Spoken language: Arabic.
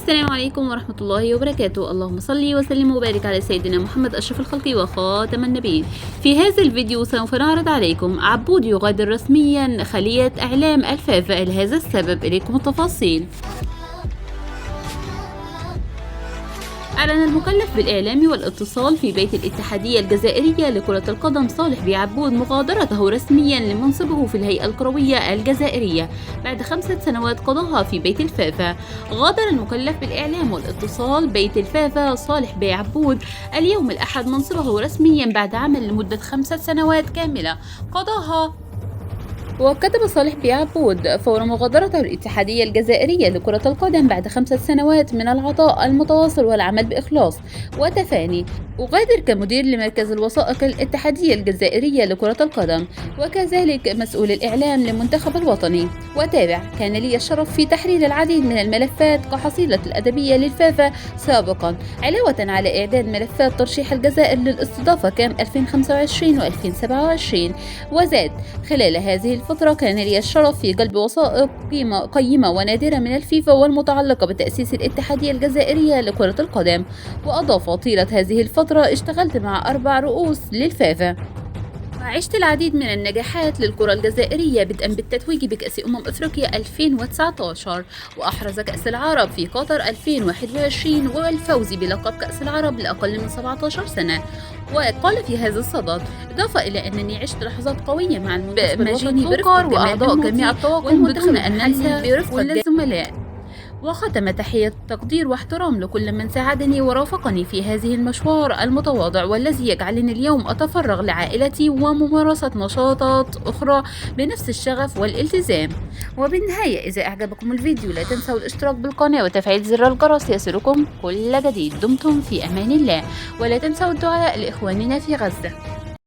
السلام عليكم ورحمة الله وبركاته. اللهم صل وسلم وبارك على سيدنا محمد أشرف الخلق وخاتم النبيين. في هذا الفيديو سوف نعرض عليكم عبود يغادر رسميا خلية إعلام الفافا لهذا السبب. إليكم التفاصيل. أعلن المكلف بالإعلام والاتصال في بيت الاتحادية الجزائرية لكرة القدم صالح بي عبود مغادرته رسميا لمنصبه في الهيئة الكروية الجزائرية بعد 5 سنوات قضاها في بيت الفافا. غادر المكلف بالإعلام والاتصال بيت الفافا صالح بي عبود اليوم الأحد منصبه رسميا بعد عمل لمدة 5 سنوات كاملة قضاها. وكتب صالح بي عبود فور مغادرته الاتحادية الجزائرية لكرة القدم بعد 5 سنوات من العطاء المتواصل والعمل بإخلاص وتفاني، أغادر كمدير لمركز الوثائق الاتحادية الجزائرية لكرة القدم وكذلك مسؤول الإعلام للمنتخب الوطني. وتابع: كان لي الشرف في تحرير العديد من الملفات كحصيلة الأدبية للفافا سابقا، علاوة على إعداد ملفات ترشيح الجزائر للاستضافة كام 2025 و2027. وزاد: خلال هذه الفترة كان لي الشرف في قلب وثائق قيمة ونادرة من الفيفا والمتعلقة بتأسيس الاتحادية الجزائرية لكرة القدم. وأضاف: طيلة هذه الفترة اشتغلت مع 4 رؤوس للفافا وعشت العديد من النجاحات للكرة الجزائرية، بدءا بالتتويج بكأس أفريقيا 2019 وأحرز كأس العرب في قطر 2021 والفوز بلقب كأس العرب لأقل من 17 سنة. وقال في هذا الصدد: إضافة إلى أنني عشت لحظات قوية مع المنتخب برفقة وأعضاء جميع الطواقم بدون أن ننسى برفقة الزملاء. وختم تحية تقدير واحترام لكل من ساعدني ورافقني في هذه المشوار المتواضع والذي يجعلني اليوم أتفرغ لعائلتي وممارسة نشاطات أخرى بنفس الشغف والالتزام. وبالنهاية، إذا أعجبكم الفيديو لا تنسوا الاشتراك بالقناة وتفعيل زر الجرس يصلكم كل جديد. دمتم في أمان الله، ولا تنسوا الدعاء لإخواننا في غزة.